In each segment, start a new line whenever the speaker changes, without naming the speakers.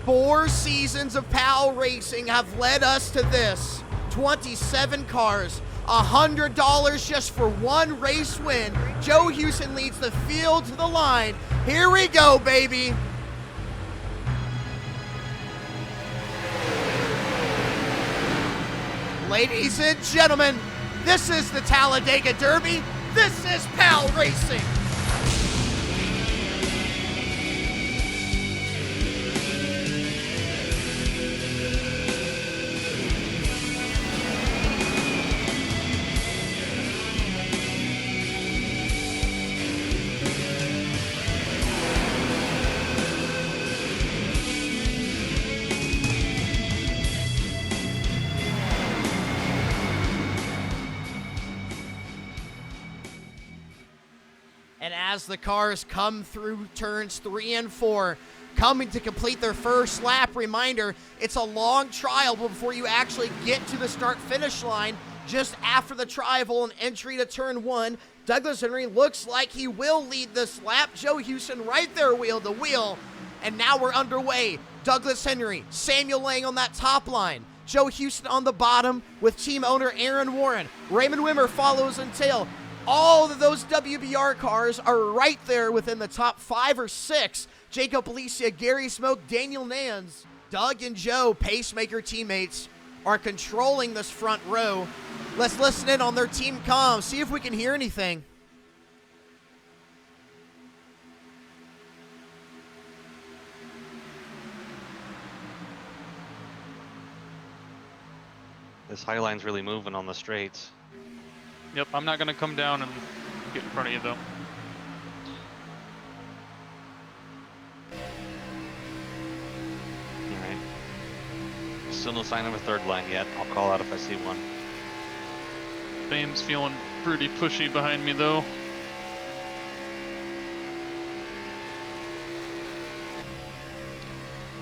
4 seasons of PAL Racing have led us to this. 27 cars, $100 just for one race win. Joe Houston leads the field to the line. Here we go, baby. Ladies and gentlemen, this is the Talladega Derby. This is PAL Racing. And as the cars come through turns 3 and 4, coming to complete their first lap, reminder, it's a long trial before you actually get to the start-finish line. Just after the tri-oval and entry to turn 1, Douglas Henry looks like he will lead this lap. Joe Houston right there wheel to wheel. And now we're underway. Douglas Henry, Samuel Lang on that top line. Joe Houston on the bottom with team owner Aaron Warren. Raymond Wimmer follows in tail. All of those WBR cars are right there within the top 5 or 6. Jacob Alicia, Gary Smoke, Daniel Nans, Doug and Joe, pacemaker teammates, are controlling this front row. Let's listen in on their team comms, see if we can hear anything.
This high line's really moving on the straights.
Yep, I'm not going to come down and get in front of you, though.
Alright. Still no sign of a third line yet. I'll call out if I see one.
Fame's feeling pretty pushy behind me, though.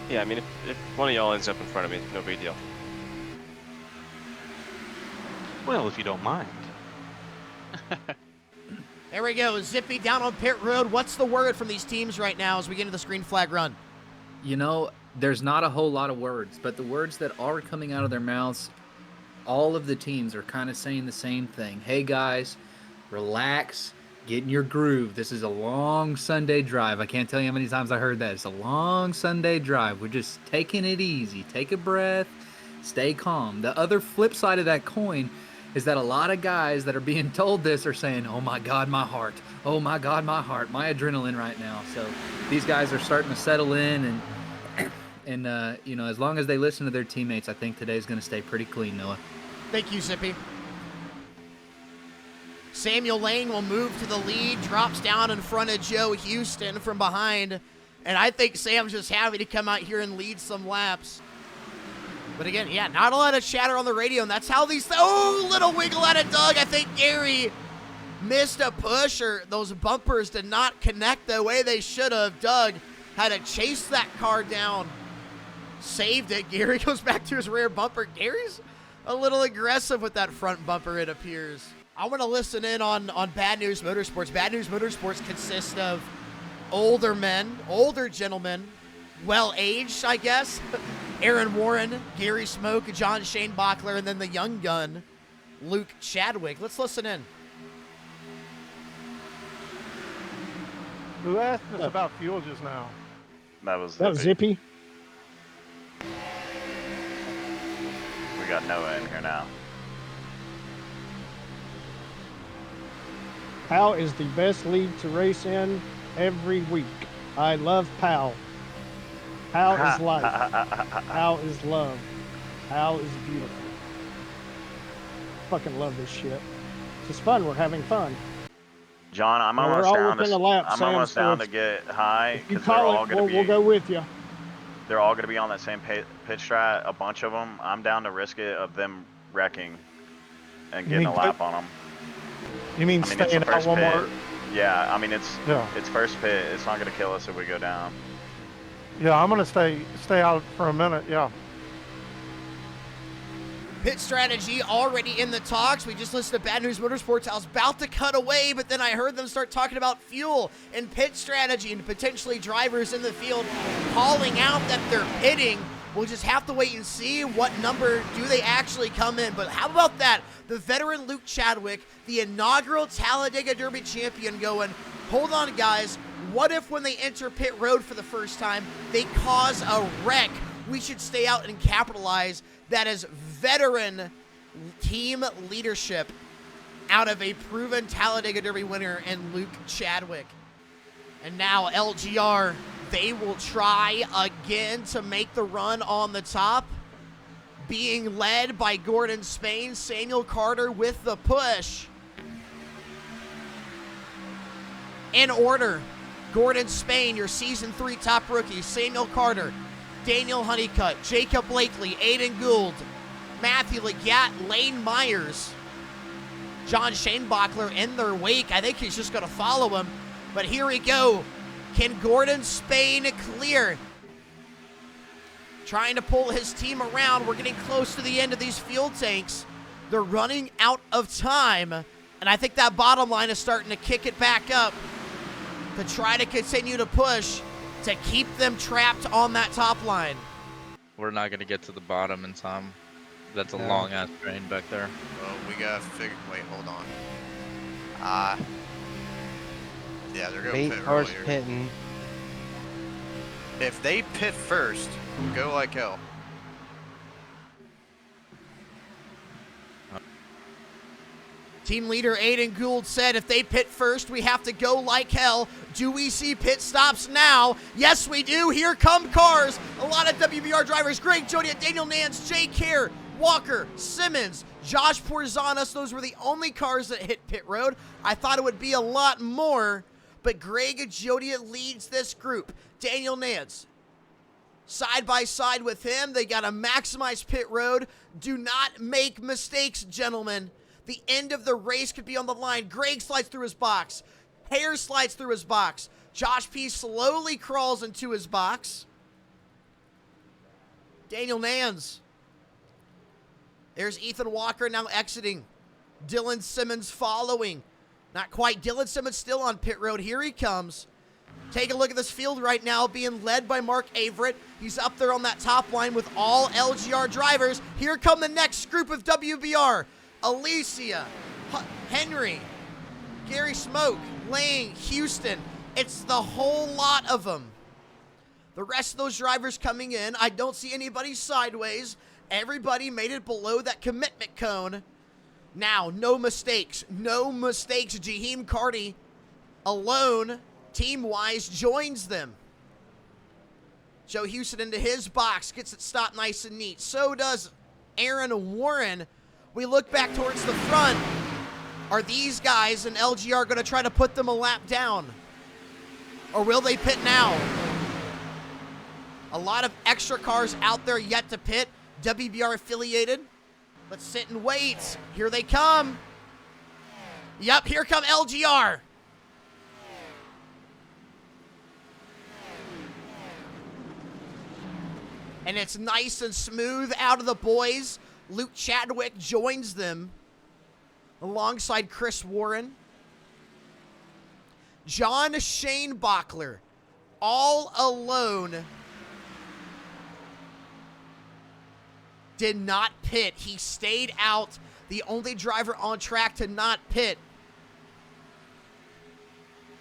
Yeah, I mean, if one of y'all ends up in front of me, no big deal.
Well, if you don't mind.
There we go, Zippy down on pit road. What's the word from these teams right now as we get into this green flag run?
You know, there's not a whole lot of words, but the words that are coming out of their mouths, all of the teams are kind of saying the same thing. Hey guys, relax, get in your groove. This is a long Sunday drive. I can't tell you how many times I heard that. It's a long Sunday drive. We're just taking it easy. Take a breath, stay calm. The other flip side of that coin is that a lot of guys that are being told this are saying, oh my God, my heart. Oh my God, my heart, my adrenaline right now. So these guys are starting to settle in, and you know, as long as they listen to their teammates, I think today's going to stay pretty clean, Noah.
Thank you, Zippy. Samuel Lane will move to the lead, drops down in front of Joe Houston from behind, and I think Sam's just happy to come out here and lead some laps. But again, yeah, not a lot of chatter on the radio, and that's how these... Oh, little wiggle out of Doug. I think Gary missed a push, or those bumpers did not connect the way they should have. Doug had to chase that car down. Saved it. Gary goes back to his rear bumper. Gary's a little aggressive with that front bumper, it appears. I want to listen in on Bad News Motorsports. Bad News Motorsports consists of older men, older gentlemen, well-aged, I guess. Aaron Warren, Gary Smoke, John Shane Bachler, and then the young gun, Luke Chadwick. Let's listen in.
Who asked us about fuel just now?
That was
Zippy.
We got Noah in here now.
PAL is the best league to race in every week. I love PAL. PAL is life. PAL is love. PAL is beautiful. Fucking love this shit. It's just fun. We're having fun.
John, I'm almost down to get high because they're all going to be.
We'll go with you.
They're all going to be on that same pit strat. A bunch of them. I'm down to risk it of them wrecking and getting a lap on them.
You mean staying out one more?
Yeah, I mean it's first pit. It's not going to kill us if we go down.
Yeah, I'm gonna stay out for a minute. Yeah.
Pit strategy already in the talks. We just listened to Bad News Motorsports. I was about to cut away, but then I heard them start talking about fuel and pit strategy and potentially drivers in the field calling out that they're pitting. We'll just have to wait and see what number do they actually come in. But how about that? The veteran Luke Chadwick, the inaugural Talladega Derby champion, going, hold on, guys. What if when they enter pit road for the first time, they cause a wreck? We should stay out and capitalize. That is veteran team leadership out of a proven Talladega Derby winner in Luke Chadwick. And now LGR, they will try again to make the run on the top. Being led by Gordon Spain, Samuel Carter with the push. In order, Gordon Spain, your Season 3 top rookie. Samuel Carter, Daniel Honeycutt, Jacob Blakely, Aiden Gould, Matthew Legatt, Lane Myers, John Shanebachler in their wake. I think he's just going to follow him. But here we go. Can Gordon Spain clear? Trying to pull his team around. We're getting close to the end of these fuel tanks. They're running out of time. And I think that bottom line is starting to kick it back up to try to continue to push to keep them trapped on that top line.
We're not going to get to the bottom in time. That's a long-ass drain back there.
Well, we got to figure... Wait, hold on. Yeah, they're going to pit
cars
earlier.
pitting.
If they pit first, go like hell.
Team leader Aiden Gould said if they pit first, we have to go like hell. Do we see pit stops now? Yes, we do. Here come cars. A lot of WBR drivers. Greg Jodiet, Daniel Nance, Jay Kerr, Walker, Simmons, Josh Porzanos. Those were the only cars that hit pit road. I thought it would be a lot more, but Greg Jodiet leads this group. Daniel Nance, side by side with him. They got to maximize pit road. Do not make mistakes, gentlemen. The end of the race could be on the line. Greg slides through his box. Hare slides through his box. Josh P. slowly crawls into his box. Daniel Nance. There's Ethan Walker now exiting. Dylan Simmons following. Not quite. Dylan Simmons still on pit road. Here he comes. Take a look at this field right now being led by Mark Averett. He's up there on that top line with all LGR drivers. Here come the next group of WBR. Alicia, Henry, Gary Smoke, Lane, Houston. It's the whole lot of them. The rest of those drivers coming in, I don't see anybody sideways. Everybody made it below that commitment cone. Now, no mistakes. No mistakes. Jaheim Carty alone, team-wise, joins them. Joe Houston into his box, gets it stopped nice and neat. So does Aaron Warren. We look back towards the front. Are these guys in LGR going to try to put them a lap down? Or will they pit now? A lot of extra cars out there yet to pit. WBR affiliated. Let's sit and wait. Here they come. Yep, here come LGR. And it's nice and smooth out of the boys. Luke Chadwick joins them alongside Chris Warren. John Shanebachler, all alone, did not pit. He stayed out, the only driver on track to not pit.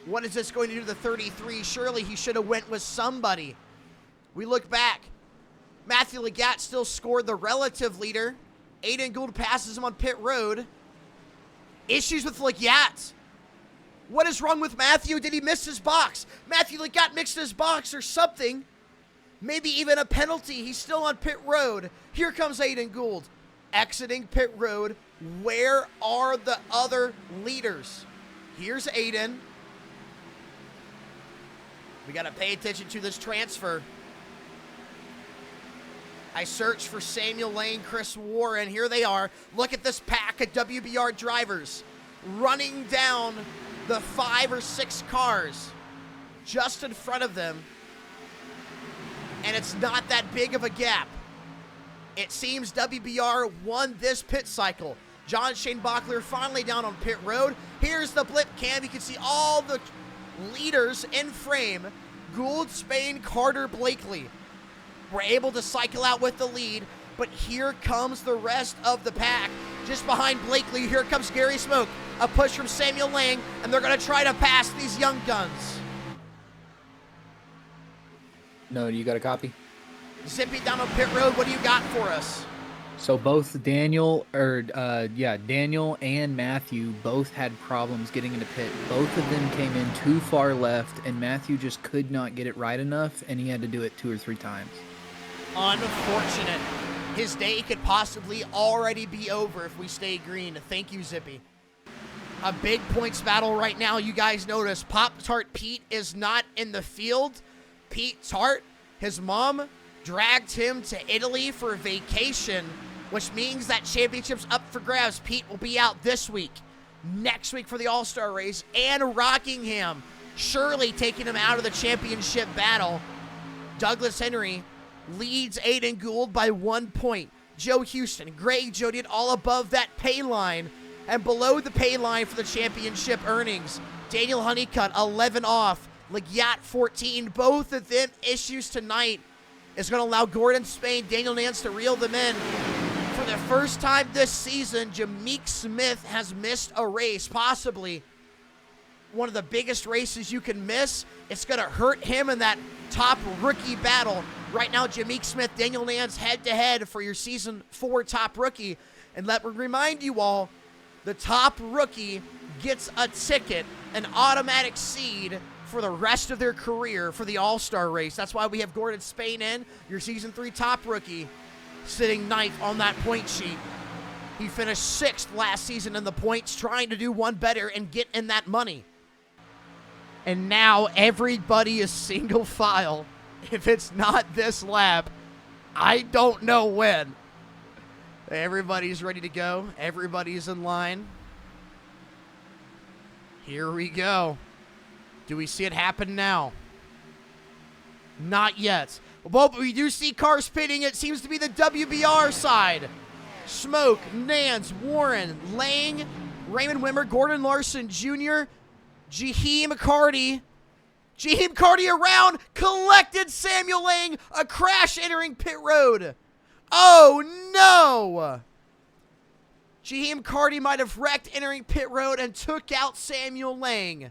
What is this going to do to the 33? Surely he should have went with somebody. We look back. Matthew Legatt still scored the relative leader. Aiden Gould passes him on pit road. Issues with Legatt. What is wrong with Matthew? Did he miss his box? Matthew Legatt mixed his box or something. Maybe even a penalty. He's still on pit road. Here comes Aiden Gould. Exiting pit road. Where are the other leaders? Here's Aiden. We got to pay attention to this transfer. I searched for Samuel Lane, Chris Warren. Here they are. Look at this pack of WBR drivers running down the 5 or 6 cars just in front of them. And it's not that big of a gap. It seems WBR won this pit cycle. John Shane Bachler finally down on pit road. Here's the blip cam. You can see all the leaders in frame. Gould, Spain, Carter, Blakely were able to cycle out with the lead, but here comes the rest of the pack. Just behind Blakely, here comes Gary Smoke. A push from Samuel Lang, and they're going to try to pass these young guns.
No, you got a copy?
Zippy down on pit road, what do you got for us?
So both Daniel and Matthew both had problems getting into pit. Both of them came in too far left, and Matthew just could not get it right enough, and he had to do it 2 or 3 times.
Unfortunate. His day could possibly already be over if we stay green. Thank you, Zippy. A big points battle right now. You guys notice Pop-Tart Pete is not in the field. Pete Tart, his mom, dragged him to Italy for a vacation, which means that championship's up for grabs. Pete will be out this week, next week for the All-Star race, and Rockingham surely taking him out of the championship battle. Douglas Henry leads Aiden Gould by 1 point. Joe Houston, Greg Jodiet all above that pay line, and below the pay line for the championship earnings. Daniel Honeycutt 11 off, Legiat 14. Both of them issues tonight is going to allow Gordon Spain, Daniel Nance to reel them in. For the first time this season, Jameek Smith has missed a race, possibly one of the biggest races you can miss. It's going to hurt him in that top rookie battle. Right now, Jameek Smith, Daniel Nance head-to-head for your Season 4 top rookie. And let me remind you all, the top rookie gets a ticket, an automatic seed for the rest of their career for the All-Star race. That's why we have Gordon Spain in, your Season 3 top rookie, sitting 9th on that point sheet. He finished 6th last season in the points, trying to do one better and get in that money. And now everybody is single file. If it's not this lap, I don't know when. Everybody's ready to go. Everybody's in line. Here we go. Do we see it happen now? Not yet. Well, but we do see cars pitting. It seems to be the WBR side. Smoke, Nance, Warren, Lang, Raymond Wimmer, Gordon Larson Jr., Jaheim Carty. Jaheim Carty around, collected Samuel Lang, a crash entering pit road. Oh no! Jaheim Carty might have wrecked entering pit road and took out Samuel Lang.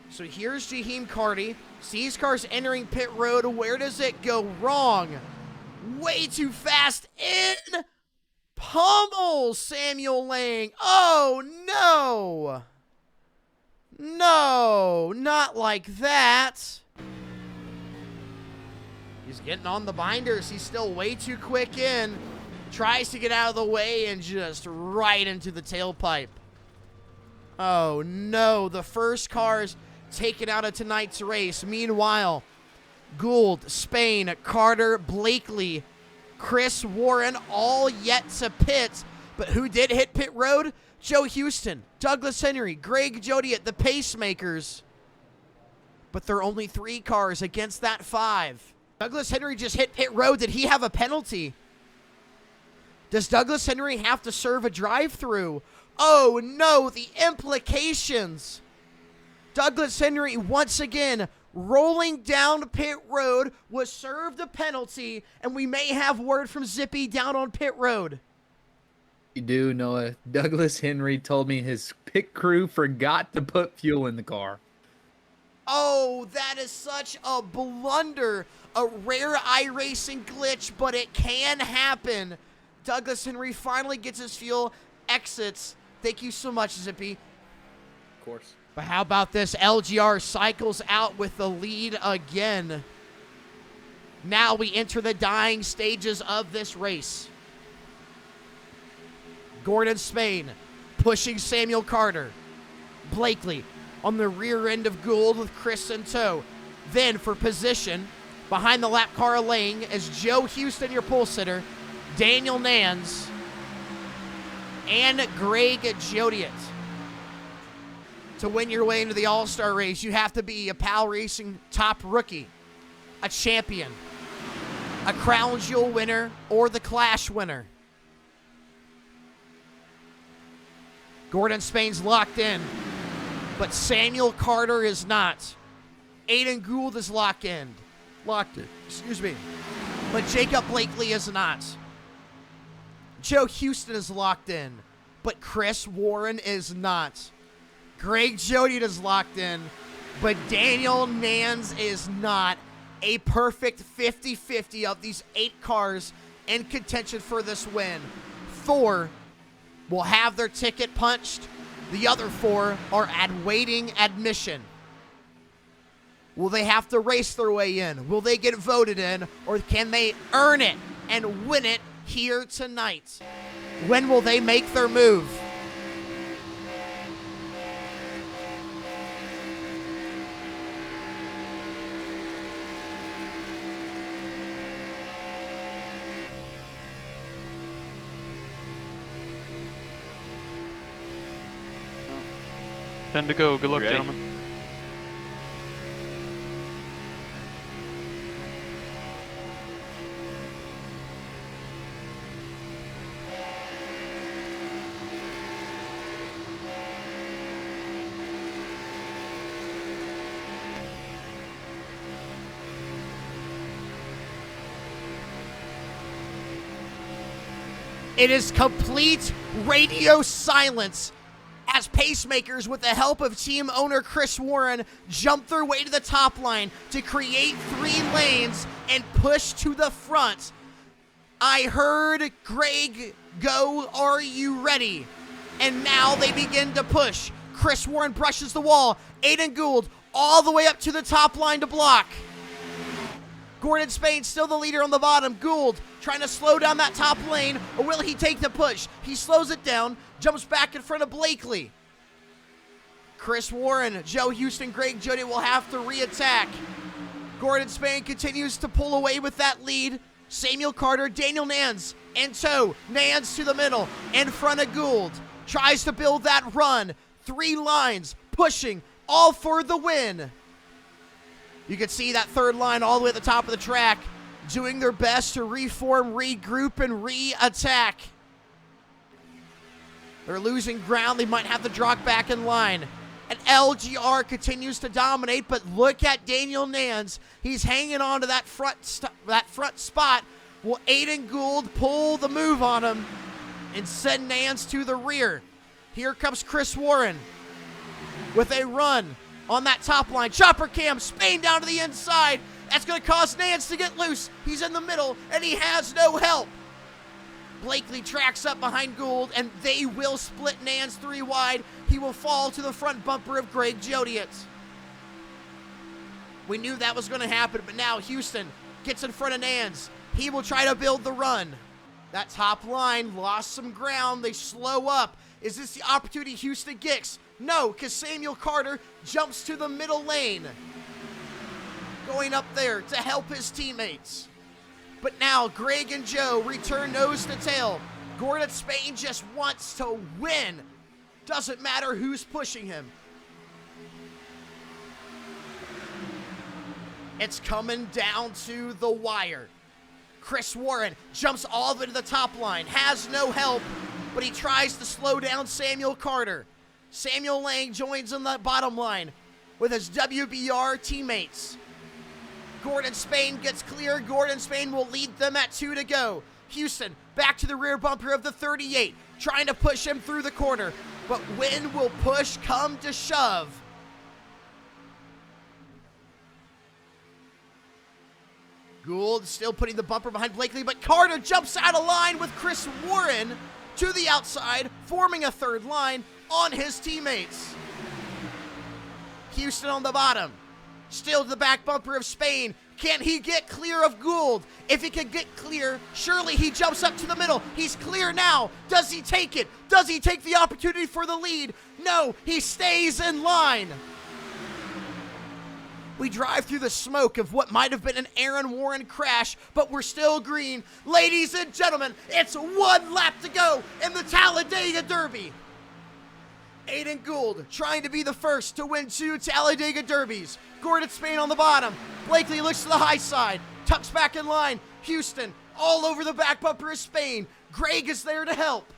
So here's Jaheim Carty, sees cars entering pit road. Where does it go wrong? Way too fast in. Pummels Samuel Lang. Oh no! No, not like that. He's getting on the binders. He's still way too quick in. Tries to get out of the way and just right into the tailpipe. Oh no, the first car's taken out of tonight's race. Meanwhile, Gould, Spain, Carter, Blakely, Chris Warren, all yet to pit. But who did hit pit road? Joe Houston, Douglas Henry, Greg Jodiet, the pacemakers. But there are only 3 cars against that 5. Douglas Henry just hit pit road. Did he have a penalty? Does Douglas Henry have to serve a drive-through? Oh no, the implications. Douglas Henry once again rolling down pit road was served a penalty, and we may have word from Zippy down on pit road.
You do, Noah. Douglas Henry told me his pit crew forgot to put fuel in the car.
Oh, that is such a blunder. A rare iRacing glitch, but it can happen. Douglas Henry finally gets his fuel, exits. Thank you so much, Zippy.
Of course.
But how about this? LGR cycles out with the lead again. Now we enter the dying stages of this race. Gordon Spain pushing Samuel Carter. Blakely on the rear end of Gould with Chris in tow. Then for position, behind the lap car Lang is Joe Houston, your pole sitter, Daniel Nance, and Greg Jodiet. To win your way into the All-Star race, you have to be a PALracing top rookie, a champion. a Crown Jewel winner or the Clash winner. Gordon Spain's locked in, but Samuel Carter is not. Aiden Gould is locked in. But Jacob Blakely is not. Joe Houston is locked in, but Chris Warren is not. Greg Jodiet is locked in, but Daniel Nans is not. A perfect 50-50 of these 8 cars in contention for this win. 4 will have their ticket punched. The other 4 are awaiting admission. Will they have to race their way in? Will they get voted in? Or can they earn it and win it here tonight? When will they make their move?
Ten to go. Good luck,
Ready?
gentlemen.
It is complete radio silence as pacemakers, with the help of team owner Chris Warren, jump their way to the top line to create 3 lanes and push to the front. I heard Greg go, "Are you ready?" And now they begin to push. Chris Warren brushes the wall. Aiden Gould all the way up to the top line to block. Gordon Spain still the leader on the bottom. Gould trying to slow down that top lane, or will he take the push? He slows it down, jumps back in front of Blakely. Chris Warren, Joe Houston, Greg Jodiet will have to re-attack. Gordon Spain continues to pull away with that lead. Samuel Carter, Daniel Nans in tow. Nans to the middle, in front of Gould. Tries to build that run. 3 lines, pushing, all for the win. You can see that third line all the way at the top of the track, doing their best to reform, regroup, and re-attack. They're losing ground. They might have to drop back in line. And LGR continues to dominate, but look at Daniel Nans. He's hanging on to that front spot. Will Aiden Gould pull the move on him and send Nans to the rear? Here comes Chris Warren with a run on that top line. Chopper cam, Spain down to the inside. That's going to cause Nance to get loose. He's in the middle, and he has no help. Blakely tracks up behind Gould, and they will split Nance 3 wide. He will fall to the front bumper of Greg Jodiet. We knew that was going to happen, but now Houston gets in front of Nance. He will try to build the run. That top line lost some ground. They slow up. Is this the opportunity Houston gets? No, because Samuel Carter jumps to the middle lane, going up there to help his teammates. But now Greg and Joe return nose to tail. Gordon Spain just wants to win. Doesn't matter who's pushing him. It's coming down to the wire. Chris Warren jumps all the way to the top line, has no help, but he tries to slow down Samuel Carter. Samuel Lang joins on the bottom line with his WBR teammates. Gordon Spain gets clear. Gordon Spain will lead them at 2 to go. Houston back to the rear bumper of the 38, trying to push him through the corner. But when will push come to shove? Gould still putting the bumper behind Blakely, but Carter jumps out of line with Chris Warren to the outside, forming a third line on his teammates. Houston on the bottom, still to the back bumper of Spain. Can he get clear of Gould? If he can get clear, surely he jumps up to the middle. He's clear now. Does he take it? Does he take the opportunity for the lead? No, he stays in line. We drive through the smoke of what might have been an Aaron Warren crash, but we're still green. Ladies and gentlemen, it's 1 lap to go in the Talladega Derby. Aiden Gould trying to be the first to win 2 Talladega Derbies. Gordon Spain on the bottom. Blakely looks to the high side. tucks back in line. Houston all over the back bumper of Spain. Greg is there to help.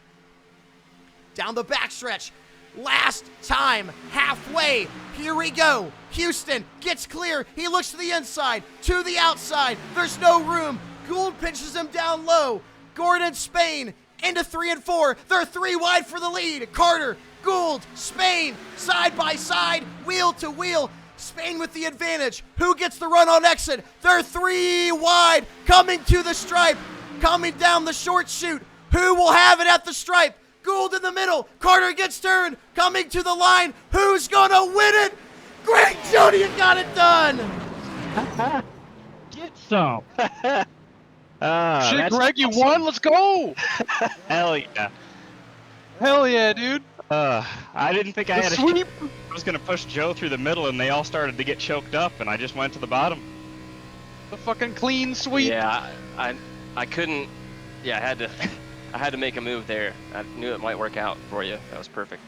Down the backstretch. Last time, halfway. Here we go. Houston gets clear. He looks to the inside, to the outside. There's no room. Gould pinches him down low. Gordon, Spain, into 3 and 4. They're 3 wide for the lead. Carter, Gould, Spain, side by side, wheel to wheel. Spain with the advantage. Who gets the run on exit? They're 3 wide, coming to the stripe, coming down the short chute. Who will have it at the stripe? Gould in the middle. Carter gets turned, coming to the line. Who's gonna win it? Greg Jodiet got it done.
Get some.
Shit, Greg, you won. Let's go.
Hell yeah.
Hell yeah, dude.
I didn't think I
The
had a
sweep.
I was gonna push Joe through the middle, and they all started to get choked up, and I just went to the bottom.
The fucking clean sweep.
Yeah,
I couldn't. Yeah, I had to make a move there. I knew it might work out for you. That was perfect.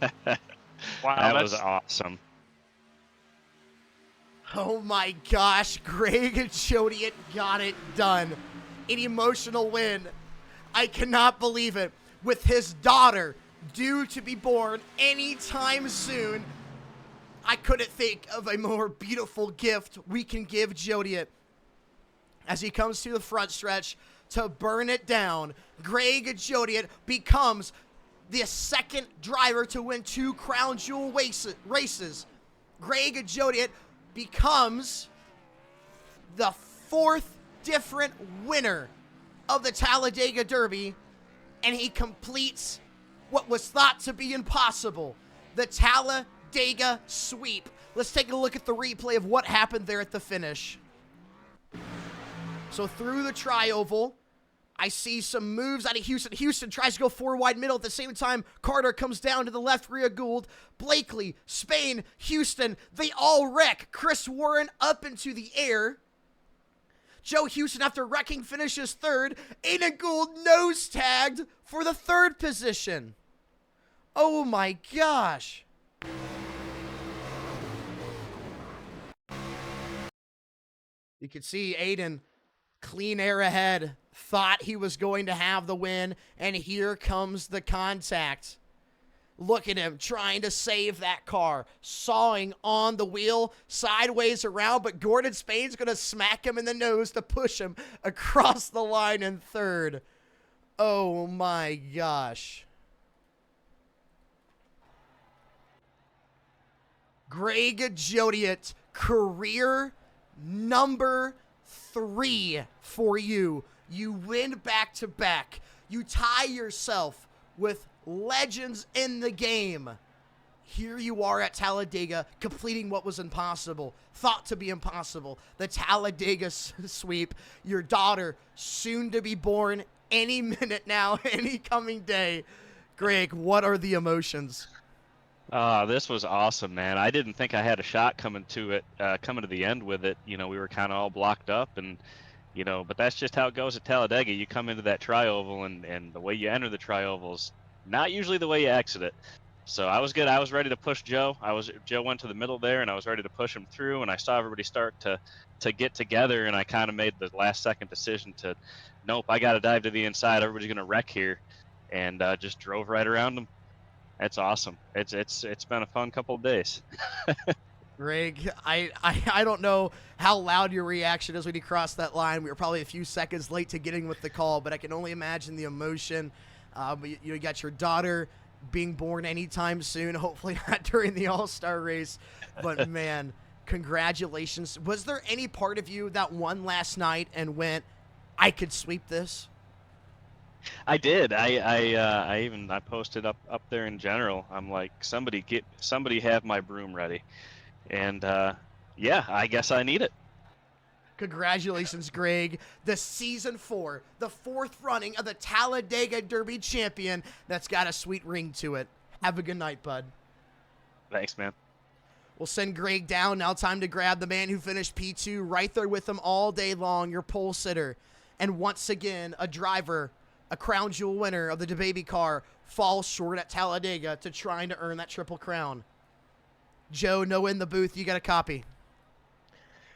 Wow,
that
that's
was awesome.
Oh my gosh, Greg Jodiet got it done. An emotional win. I cannot believe it. With his daughter due to be born anytime soon, I couldn't think of a more beautiful gift we can give Jodiet. As he comes to the front stretch to burn it down, Greg Jodiet becomes the second driver to win 2 Crown Jewel races. Greg Jodiet becomes the 4th different winner of the Talladega Derby, and he completes what was thought to be impossible, the Talladega sweep. Let's take a look at the replay of what happened there at the finish. So through the tri-oval, I see some moves out of Houston. Houston tries to go 4 wide middle. At the same time, Carter comes down to the left rear of Gould. Blakely, Spain, Houston, they all wreck. Chris Warren up into the air. Joe Houston, after wrecking, finishes 3rd. Aiden Gould nose tagged for the 3rd position. Oh my gosh. You can see Aiden clean air ahead, thought he was going to have the win, and here comes the contact. Look at him trying to save that car, sawing on the wheel, sideways around, but Gordon Spain's going to smack him in the nose to push him across the line in 3rd. Oh my gosh. Greg Jodiet, career number 3 for you. You win back-to-back. You tie yourself with legends in the game. Here you are at Talladega, completing what was impossible, thought to be impossible. The Talladega sweep. Your daughter, soon to be born any minute now, any coming day. Greg, what are the emotions?
This was awesome, man. I didn't think I had a shot coming to the end with it. You know, we were kind of all blocked up, and you know, but that's just how it goes at Talladega. You come into that tri-oval, and the way you enter the tri-oval is not usually the way you exit it. So I was good. I was ready to push Joe. Joe went to the middle there, and I was ready to push him through. And I saw everybody start to get together, and I kind of made the last-second decision to, nope, I got to dive to the inside. Everybody's gonna wreck here, and just drove right around them. It's awesome. It's been a fun couple of days.
Greg, I don't know how loud your reaction is when you crossed that line. We were probably a few seconds late to getting with the call, but I can only imagine the emotion. You got your daughter being born anytime soon, hopefully not during the All-Star race. But, man, congratulations. Was there any part of you that won last night and went, I could sweep this?
I did. I posted up there in general. I'm like, somebody have my broom ready, and yeah, I guess I need it.
Congratulations, Greg. The season 4, the 4th running of the Talladega Derby champion. That's got a sweet ring to it. Have a good night, bud.
Thanks, man.
We'll send Greg down. Now time to grab the man who finished P2 right there with him all day long, your pole sitter. And once again, a driver, a crown jewel winner of the DeBaby car, falls short at Talladega to trying to earn that triple crown. Joe, no in the booth. You got a copy.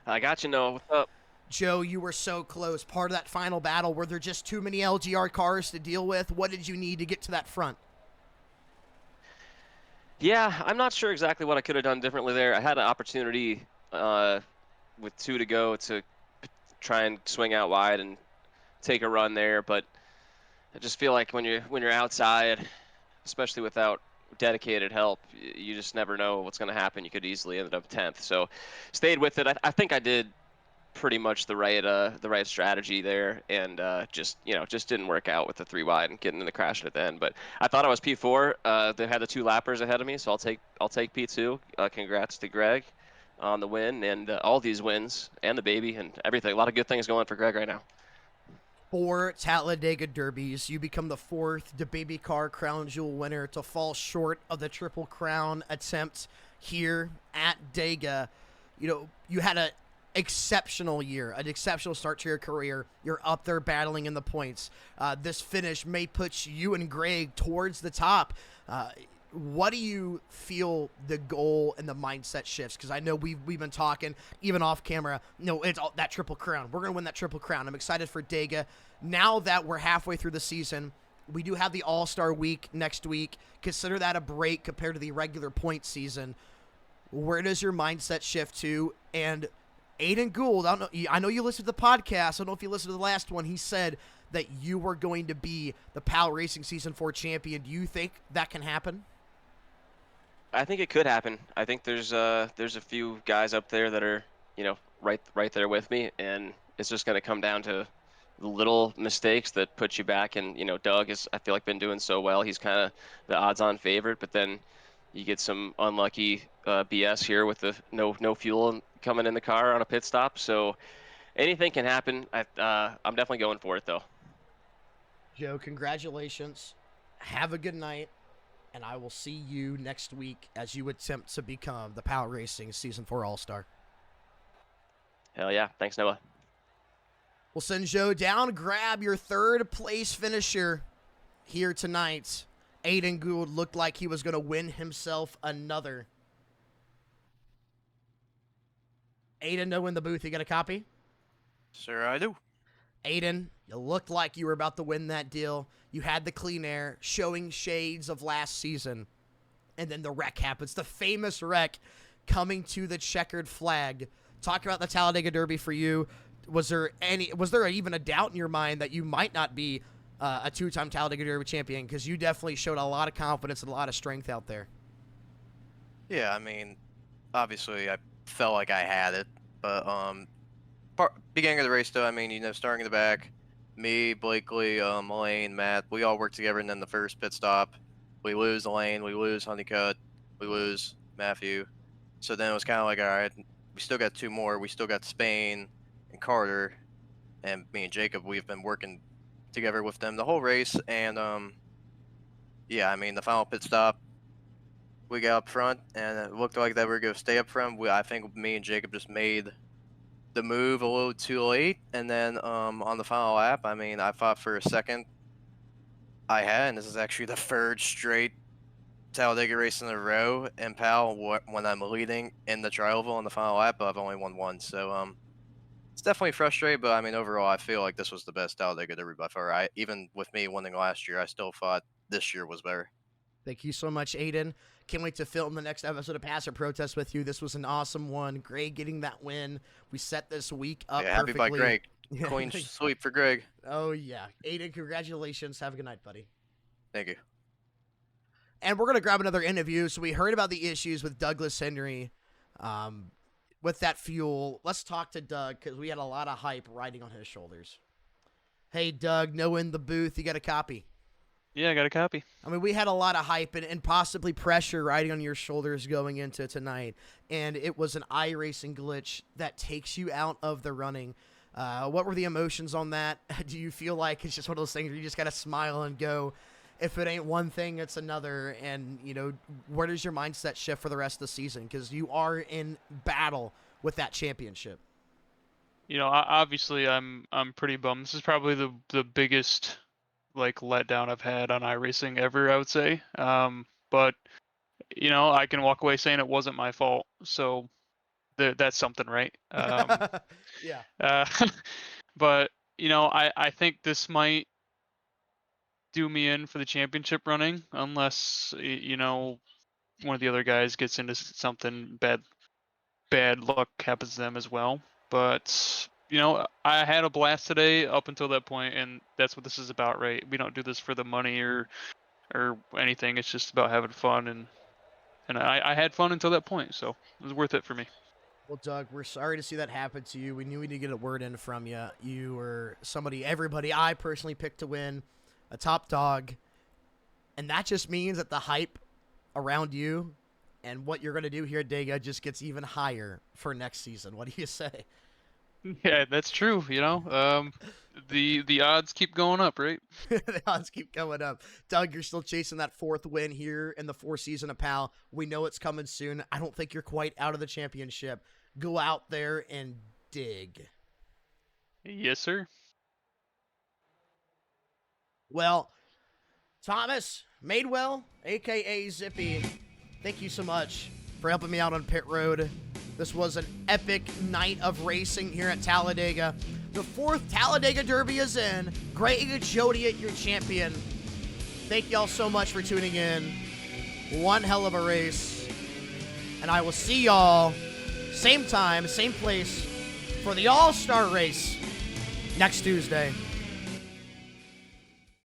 I got you, Noah. What's up?
Joe, you were so close. Part of that final battle, were there just too many LGR cars to deal with? What did you need to get to that front?
Yeah, I'm not sure exactly what I could have done differently there. I had an opportunity with 2 to go to try and swing out wide and take a run there, but I just feel like when you're outside, especially without dedicated help, you just never know what's going to happen. You could easily end up 10th. So stayed with it. I think I did pretty much the right strategy there, and just didn't work out with the 3 wide and getting in the crash at the end. But I thought I was P4. They had the 2 lappers ahead of me, so I'll take P2. Congrats to Greg on the win and all these wins and the baby and everything. A lot of good things going for Greg right now.
4 Talladega Derbies. You become the 4th DeBaby Car Crown Jewel winner to fall short of the Triple Crown attempt here at Dega. You know, you had an exceptional year, an exceptional start to your career. You're up there battling in the points. This finish may put you and Greg towards the top. What do you feel the goal and the mindset shifts? Because I know we've been talking even off camera. No, it's all, that Triple Crown. We're gonna win that Triple Crown. I'm excited for Dega. Now that we're halfway through the season, we do have the All-Star Week next week. Consider that a break compared to the regular point season. Where does your mindset shift to? And Aiden Gould, I know you listened to the podcast. I don't know if you listened to the last one. He said that you were going to be the PALracing Season 4 champion. Do you think that can happen?
I think it could happen. I think there's a few guys up there that are, right there with me, and it's just going to come down to the little mistakes that put you back. And Doug is, I feel like, been doing so well. He's kind of the odds-on favorite, but then you get some unlucky BS here with the no fuel coming in the car on a pit stop. So anything can happen. I'm definitely going for it though.
Joe, congratulations. Have a good night. And I will see you next week as you attempt to become the PALracing Season 4 All-Star.
Hell yeah. Thanks, Noah.
We'll send Joe down. Grab your 3rd place finisher here tonight. Aiden Gould looked like he was going to win himself another. Aiden, no in the booth. You got a copy?
Sir, I do.
Aiden, you looked like you were about to win that deal. You had the clean air, showing shades of last season. And then the wreck happens. The famous wreck coming to the checkered flag. Talk about the Talladega Derby for you. Was there even a doubt in your mind that you might not be a 2-time Talladega Derby champion? Because you definitely showed a lot of confidence and a lot of strength out there.
Yeah, I mean, obviously I felt like I had it, but beginning of the race though, I mean, starting in the back, me, Blakely, Elaine, Matt, we all work together, and then the first pit stop, we lose Elaine, we lose Honeycutt, we lose Matthew. So then it was kind of like, all right, we still got 2 more. We still got Spain and Carter, and me and Jacob, we've been working together with them the whole race. And yeah, I mean, the final pit stop, we got up front, and it looked like that we were going to stay up front. I think me and Jacob just made the move a little too late, and then on the final lap, I mean, I thought for a second I had, and this is actually the 3rd straight Talladega race in a row in PAL when I'm leading in the tri-oval on the final lap, but I've only won 1, so it's definitely frustrating. But I mean, overall, I feel like this was the best Talladega Derby by far. Even with me winning last year, I still thought this year was better.
Thank you so much, Aiden. Can't wait to film the next episode of Pass or Protest with you. This was an awesome one. Greg getting that win. We set this week up
happy
perfectly.
by Greg. Clean sweep for Greg.
Oh, yeah. Aiden, congratulations. Have a good night, buddy.
Thank you.
And we're going to grab another interview. So we heard about the issues with Douglas Henry with that fuel. Let's talk to Doug because we had a lot of hype riding on his shoulders. Hey, Doug, no in the booth. You got a copy?
Yeah, I got a copy.
I mean, we had a lot of hype and possibly pressure riding on your shoulders going into tonight, and it was an iRacing glitch that takes you out of the running. What were the emotions on that? Do you feel like it's just one of those things where you just got to smile and go, if it ain't one thing, it's another? And, where does your mindset shift for the rest of the season? Because you are in battle with that championship.
Obviously I'm pretty bummed. This is probably the biggest letdown I've had on iRacing ever, I would say. But I can walk away saying it wasn't my fault. So that's something, right?
Yeah.
But I think this might do me in for the championship running, unless one of the other guys gets into something bad luck happens to them as well. But I had a blast today up until that point, and that's what this is about, right? We don't do this for the money or anything. It's just about having fun, and I had fun until that point, so it was worth it for me.
Well, Doug, we're sorry to see that happen to you. We knew we needed to get a word in from you. You were everybody I personally picked to win, a top dog. And that just means that the hype around you and what you're going to do here at Dega just gets even higher for next season. What do you say?
Yeah, that's true. The odds keep going up, right?
The odds keep going up. Doug, you're still chasing that 4th win here in the 4th season of PAL. We know it's coming soon. I don't think you're quite out of the championship. Go out there and dig.
Yes, sir.
Well, Thomas Madewell, a.k.a. Zippy, thank you so much for helping me out on pit road. This was an epic night of racing here at Talladega. The 4th Talladega Derby is in. Greg Jodiet, your champion. Thank y'all so much for tuning in. One hell of a race. And I will see y'all same time, same place for the All-Star race next Tuesday.